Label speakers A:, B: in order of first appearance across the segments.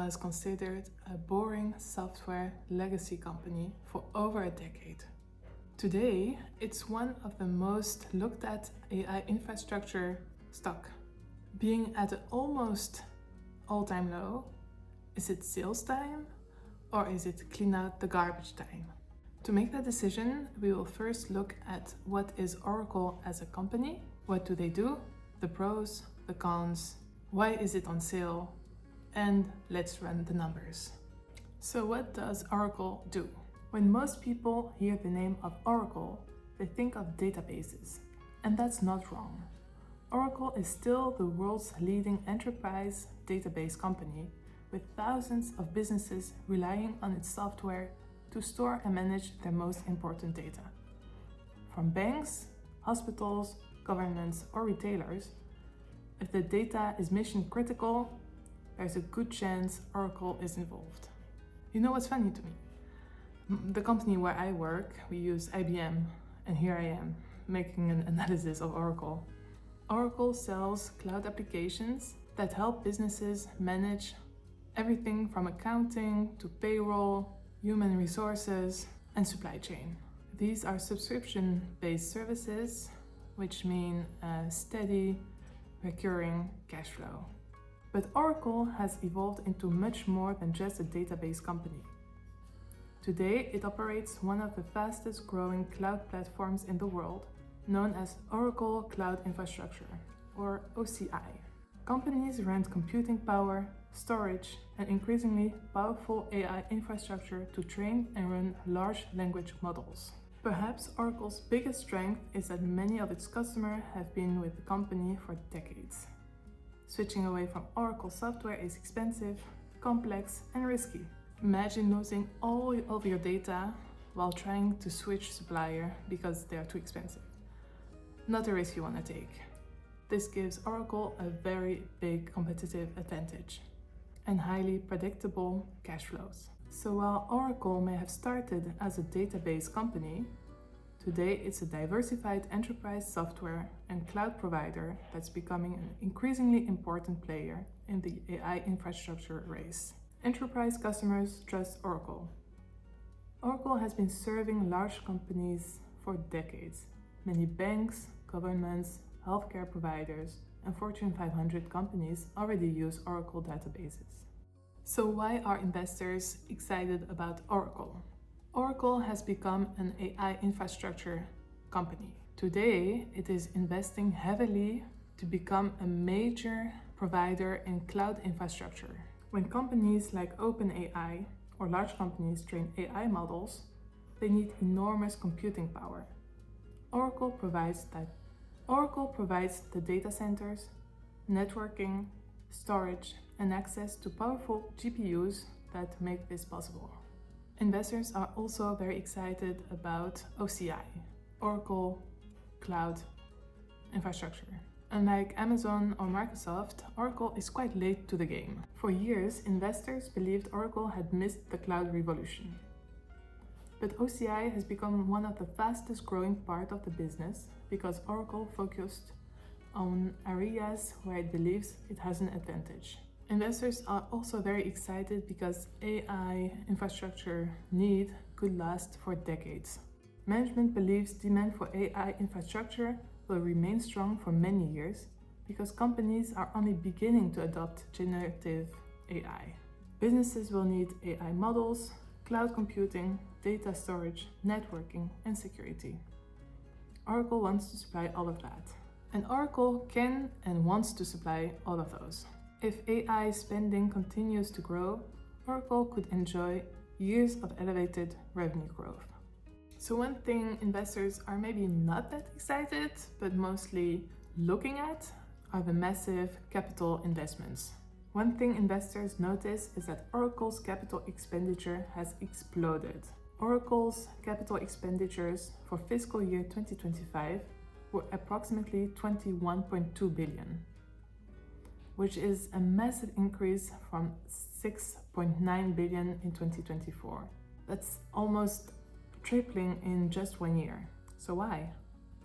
A: was considered a boring software legacy company for over a decade. Today, it's one of the most looked at AI infrastructure stock. Being at an almost all-time low, is it sales time or is it clean out the garbage time? To make that decision, we will first look at what is Oracle as a company, what do they do, the pros, the cons, why is it on sale, and let's run the numbers. So what does Oracle do? When most people hear the name of Oracle, they think of databases, and that's not wrong. Oracle is still the world's leading enterprise database company, with thousands of businesses relying on its software to store and manage their most important data. From banks, hospitals, governments, or retailers, if the data is mission critical, there's a good chance Oracle is involved. You know what's funny to me? The company where I work, we use IBM, and here I am, making an analysis of Oracle. Oracle sells cloud applications that help businesses manage everything from accounting to payroll, human resources, and supply chain. These are subscription-based services, which mean steady, recurring cash flow. But Oracle has evolved into much more than just a database company. Today, it operates one of the fastest growing cloud platforms in the world, known as Oracle Cloud Infrastructure, or OCI. Companies rent computing power, storage, and increasingly powerful AI infrastructure to train and run large language models. Perhaps Oracle's biggest strength is that many of its customers have been with the company for decades. Switching away from Oracle software is expensive, complex, and risky. Imagine losing all of your data while trying to switch supplier because they are too expensive. Not a risk you want to take. This gives Oracle a very big competitive advantage and highly predictable cash flows. So while Oracle may have started as a database company, today it's a diversified enterprise software and cloud provider that's becoming an increasingly important player in the AI infrastructure race. Enterprise customers trust Oracle. Oracle has been serving large companies for decades. Many banks, governments, healthcare providers, and Fortune 500 companies already use Oracle databases. So why are investors excited about Oracle? Oracle has become an AI infrastructure company. Today, it is investing heavily to become a major provider in cloud infrastructure. When companies like OpenAI or large companies train AI models, they need enormous computing power. Oracle provides the data centers, networking, storage, and access to powerful GPUs that make this possible. Investors are also very excited about OCI, Oracle Cloud Infrastructure. Unlike Amazon or Microsoft, Oracle is quite late to the game. For years, investors believed Oracle had missed the cloud revolution. But OCI has become one of the fastest growing part of the business because Oracle focused on areas where it believes it has an advantage. Investors are also very excited because AI infrastructure need could last for decades. Management believes demand for AI infrastructure will remain strong for many years because companies are only beginning to adopt generative AI. Businesses will need AI models, cloud computing, data storage, networking, and security. Oracle wants to supply all of that. And Oracle can and wants to supply all of those. If AI spending continues to grow, Oracle could enjoy years of elevated revenue growth. So one thing investors are maybe not that excited, but mostly looking at, are the massive capital investments. One thing investors notice is that Oracle's capital expenditure has exploded. Oracle's capital expenditures for fiscal year 2025 were approximately 21.2 billion, which is a massive increase from 6.9 billion in 2024. That's almost tripling in just 1 year. So why?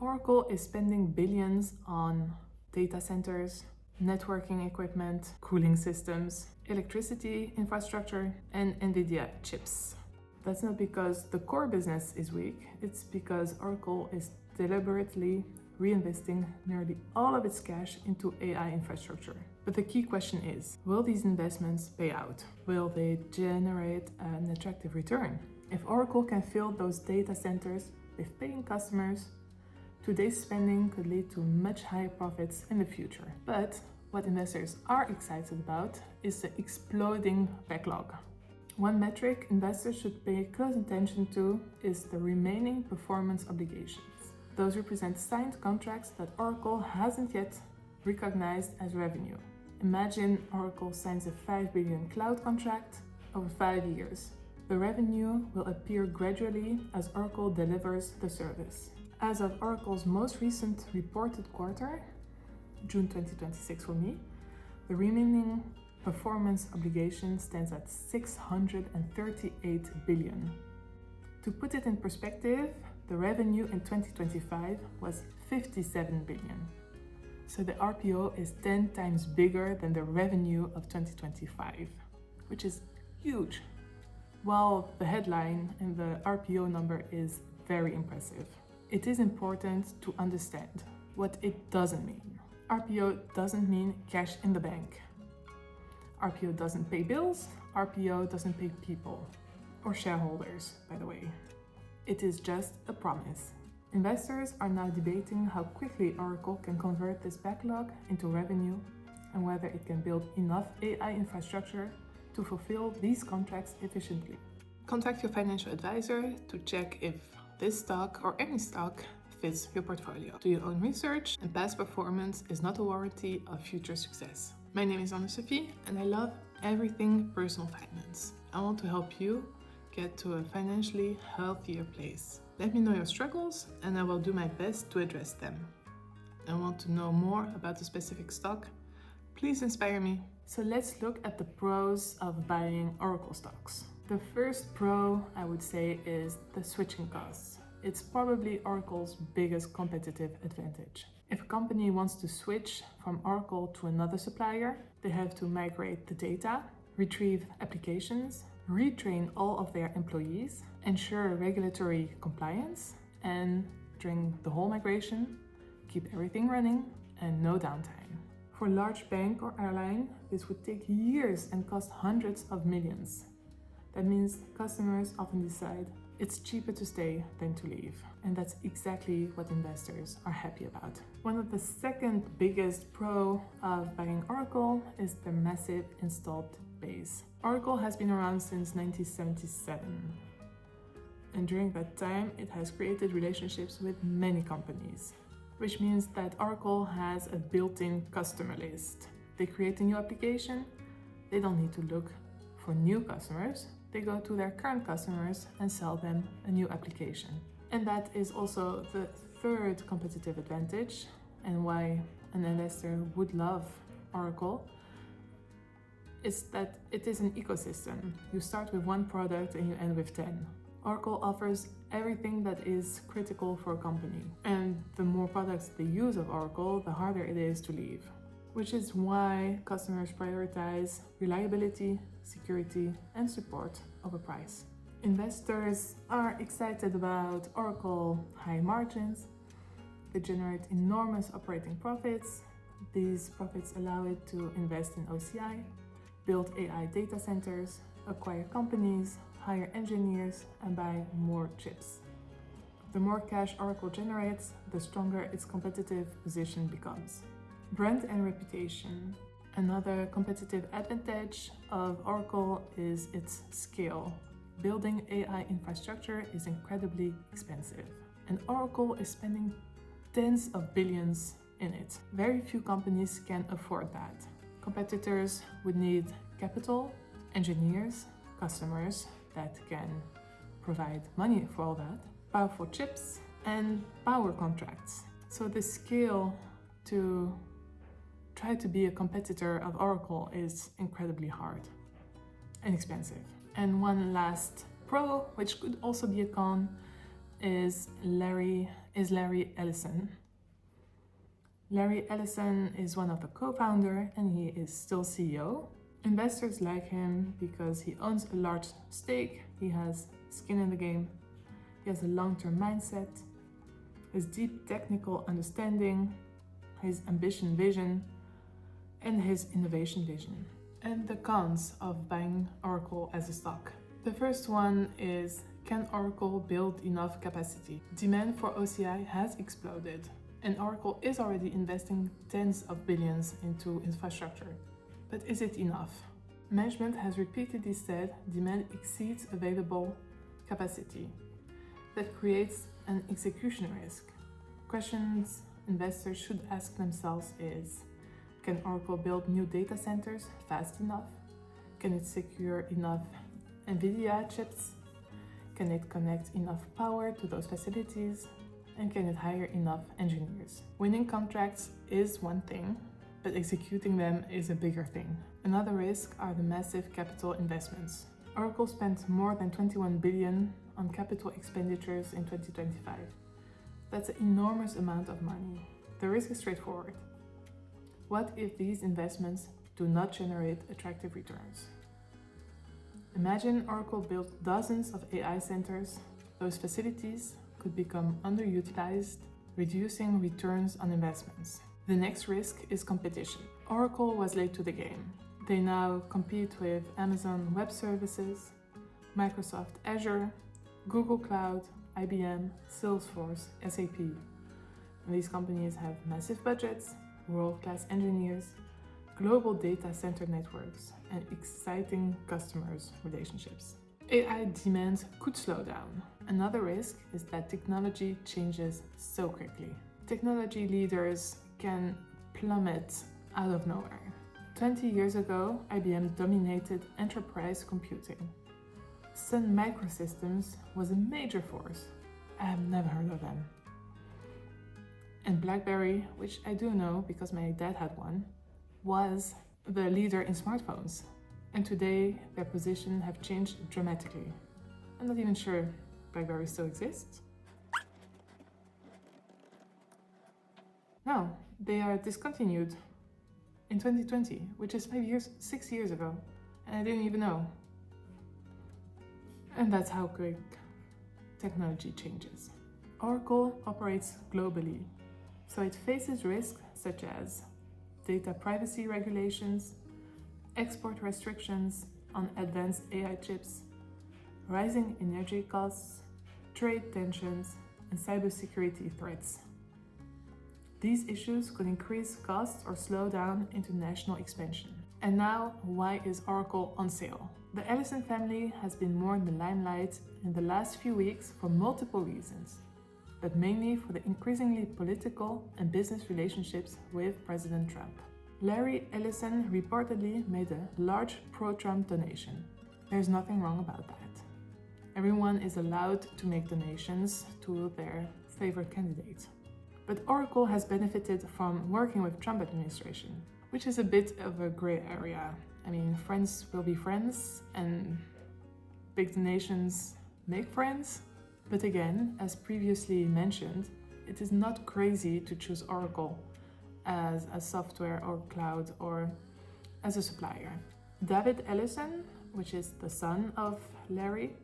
A: Oracle is spending billions on data centers, networking equipment, cooling systems, electricity infrastructure, and NVIDIA chips. That's not because the core business is weak, it's because Oracle is deliberately reinvesting nearly all of its cash into AI infrastructure. But the key question is, will these investments pay out? Will they generate an attractive return? If Oracle can fill those data centers with paying customers, today's spending could lead to much higher profits in the future. But what investors are excited about is the exploding backlog. One metric investors should pay close attention to is the remaining performance obligations. Those represent signed contracts that Oracle hasn't yet recognized as revenue. Imagine Oracle signs a $5 billion cloud contract over 5 years. The revenue will appear gradually as Oracle delivers the service. As of Oracle's most recent reported quarter, June 2026 for me, the remaining performance obligation stands at $638 billion. To put it in perspective, the revenue in 2025 was $57 billion. So the RPO is 10 times bigger than the revenue of 2025, which is huge. While the headline and the RPO number is very impressive, it is important to understand what it doesn't mean. RPO doesn't mean cash in the bank. RPO doesn't pay bills. RPO doesn't pay people or shareholders, by the way. It is just a promise. Investors are now debating how quickly Oracle can convert this backlog into revenue and whether it can build enough AI infrastructure to fulfill these contracts efficiently. Contact your financial advisor to check if this stock or any stock fits your portfolio. Do your own research, and past performance is not a warranty of future success. My name is Anne-Sophie and I love everything personal finance. I want to help you get to a financially healthier place. Let me know your struggles and I will do my best to address them. I want to know more about a specific stock? Please inspire me. So let's look at the pros of buying Oracle stocks. The first pro, I would say, is the switching costs. It's probably Oracle's biggest competitive advantage. If a company wants to switch from Oracle to another supplier, they have to migrate the data, retrieve applications, retrain all of their employees, ensure regulatory compliance, and during the whole migration, keep everything running and no downtime. For a large bank or airline, this would take years and cost hundreds of millions. That means customers often decide it's cheaper to stay than to leave. And that's exactly what investors are happy about. One of the second biggest pro of buying Oracle is the massive installed base. Oracle has been around since 1977. And during that time, it has created relationships with many companies, which means that Oracle has a built-in customer list. They create a new application, they don't need to look for new customers. They go to their current customers and sell them a new application. And that is also the third competitive advantage and why an investor would love Oracle, is that it is an ecosystem. You start with one product and you end with 10. Oracle offers everything that is critical for a company. And the more products they use of Oracle, the harder it is to leave. Which is why customers prioritize reliability, security, and support over price. Investors are excited about Oracle high margins. They generate enormous operating profits. These profits allow it to invest in OCI, build AI data centers, acquire companies, hire engineers, and buy more chips. The more cash Oracle generates, the stronger its competitive position becomes. Brand and reputation. Another competitive advantage of Oracle is its scale. Building AI infrastructure is incredibly expensive, and Oracle is spending tens of billions in it. Very few companies can afford that. Competitors would need capital, engineers, customers that can provide money for all that, powerful chips, and power contracts. So the scale to try to be a competitor of Oracle is incredibly hard and expensive. And one last pro, which could also be a con, is Larry Ellison. Larry Ellison is one of the co-founders and he is still CEO. Investors like him because he owns a large stake, he has skin in the game, he has a long-term mindset, his deep technical understanding, his ambition vision, and his innovation vision. And the cons of buying Oracle as a stock. The first one is, can Oracle build enough capacity? Demand for OCI has exploded, and Oracle is already investing tens of billions into infrastructure. But is it enough? Management has repeatedly said demand exceeds available capacity. That creates an execution risk. Questions investors should ask themselves is, can Oracle build new data centers fast enough? Can it secure enough NVIDIA chips? Can it connect enough power to those facilities? And can it hire enough engineers? Winning contracts is one thing, but executing them is a bigger thing. Another risk are the massive capital investments. Oracle spent more than 21 billion on capital expenditures in 2025. That's an enormous amount of money. The risk is straightforward. What if these investments do not generate attractive returns? Imagine Oracle built dozens of AI centers. Those facilities could become underutilized, reducing returns on investments. The next risk is competition. Oracle was late to the game. They now compete with Amazon Web Services, Microsoft Azure, Google Cloud, IBM, Salesforce, SAP. And these companies have massive budgets, world-class engineers, global data center networks, and exciting customers' relationships. AI demand could slow down. Another risk is that technology changes so quickly. Technology leaders can plummet out of nowhere. 20 years ago, IBM dominated enterprise computing. Sun Microsystems was a major force. I have never heard of them. And BlackBerry, which I do know because my dad had one, was the leader in smartphones. And today, their position have changed dramatically. I'm not even sure BlackBerry still exists. No, they are discontinued in 2020, which is 6 years ago, and I didn't even know. And that's how quick technology changes. Oracle operates globally, so it faces risks such as data privacy regulations, export restrictions on advanced AI chips, rising energy costs, trade tensions, and cybersecurity threats. These issues could increase costs or slow down international expansion. And now, why is Oracle on sale? The Ellison family has been more in the limelight in the last few weeks for multiple reasons, but mainly for the increasingly political and business relationships with President Trump. Larry Ellison reportedly made a large pro-Trump donation. There's nothing wrong about that. Everyone is allowed to make donations to their favorite candidate. But Oracle has benefited from working with Trump administration, which is a bit of a gray area. I mean, friends will be friends and big donations make friends. But again, as previously mentioned, it is not crazy to choose Oracle as a software or cloud or as a supplier. David Ellison, which is the son of Larry,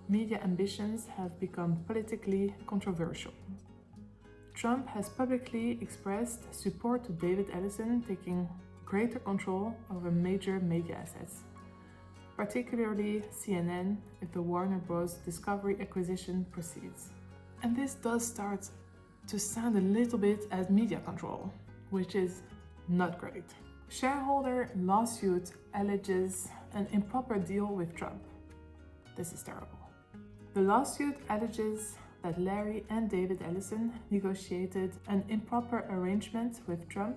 A: media ambitions have become politically controversial. Trump has publicly expressed support to David Ellison taking greater control over major media assets, particularly CNN if the Warner Bros. Discovery acquisition proceeds. And this does start to sound a little bit as media control, which is not great. Shareholder lawsuit alleges an improper deal with Trump. This is terrible. The lawsuit alleges that Larry and David Ellison negotiated an improper arrangement with Trump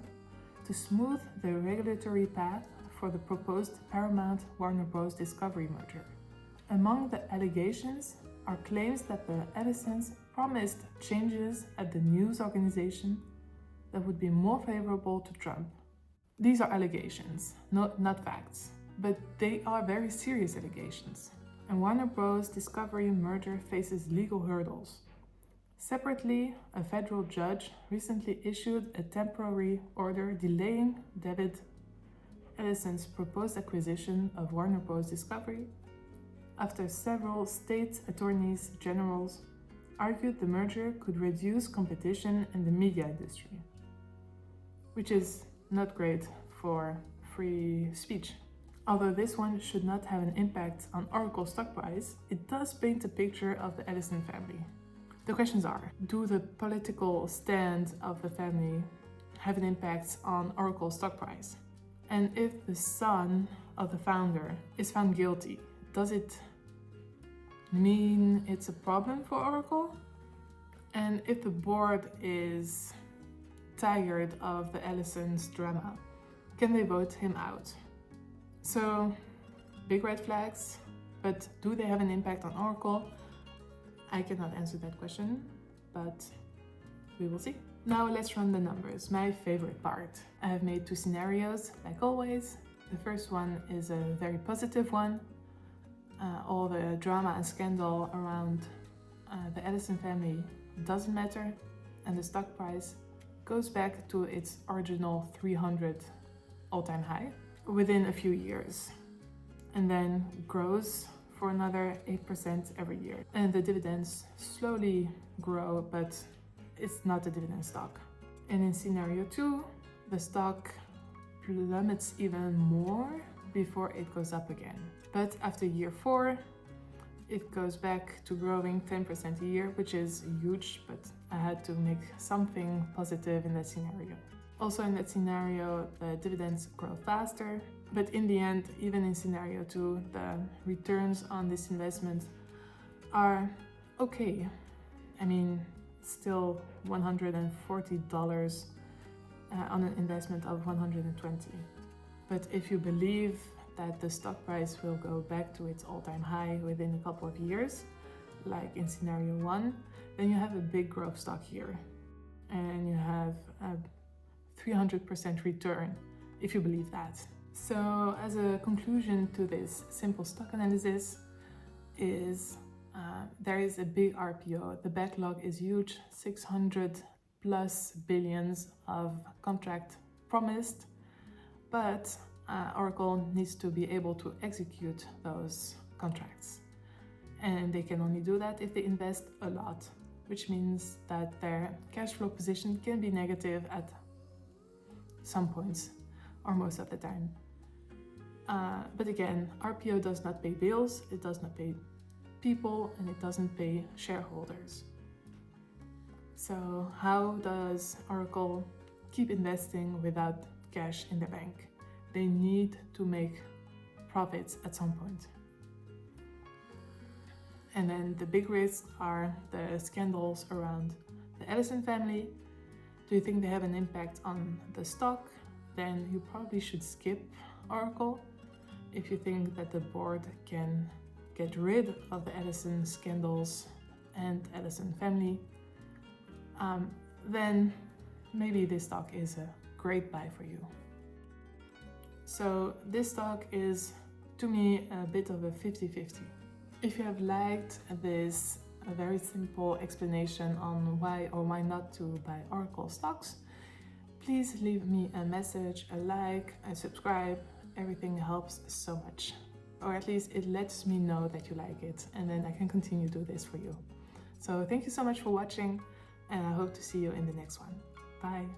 A: to smooth the regulatory path for the proposed Paramount Warner Bros. Discovery merger. Among the allegations are claims that the Ellisons promised changes at the news organization that would be more favorable to Trump. These are allegations, not facts, but they are very serious allegations. And Warner Bros. Discovery merger faces legal hurdles. Separately, a federal judge recently issued a temporary order delaying David Ellison's proposed acquisition of Warner Bros. Discovery after several state attorneys general argued the merger could reduce competition in the media industry, which is not great for free speech. Although this one should not have an impact on Oracle's stock price, it does paint a picture of the Ellison family. The questions are, do the political stand of the family have an impact on Oracle's stock price? And if the son of the founder is found guilty, does it mean it's a problem for Oracle? And if the board is tired of the Ellison's drama, can they vote him out? So, big red flags, but do they have an impact on Oracle? I cannot answer that question, but we will see. Now let's run the numbers, my favorite part. I have made 2 scenarios, like always. The first one is a very positive one. All the drama and scandal around the Ellison family doesn't matter, and the stock price goes back to its original 300 all-time high within a few years, and then grows for another 8% every year. And the dividends slowly grow, but it's not a dividend stock. And in scenario 2, the stock plummets even more before it goes up again. But after year 4, it goes back to growing 10% a year, which is huge, but I had to make something positive in that scenario. Also in that scenario, the dividends grow faster, but in the end, even in scenario 2, the returns on this investment are okay. I mean, still $140 on an investment of $120. But if you believe that the stock price will go back to its all-time high within a couple of years, like in scenario 1, then you have a big growth stock here. And you have a 300% return, if you believe that. So as a conclusion to this simple stock analysis is there is a big RPO. The backlog is huge, 600 plus billions of contract promised, but Oracle needs to be able to execute those contracts. And they can only do that if they invest a lot, which means that their cash flow position can be negative at some points or most of the time. But again, RPO does not pay bills, it does not pay people, and it doesn't pay shareholders. So how does Oracle keep investing without cash in the bank? They need to make profits at some point. And then the big risks are the scandals around the Ellison family. Do you think they have an impact on the stock? Then you probably should skip Oracle. If you think that the board can get rid of the Ellison scandals and Ellison family, then maybe this stock is a great buy for you. So this stock is, to me, a bit of a 50-50. If you have liked this very simple explanation on why or why not to buy Oracle stocks, please leave me a message, a like, a subscribe. Everything helps so much. Or at least it lets me know that you like it, and then I can continue to do this for you. So thank you so much for watching, and I hope to see you in the next one. Bye.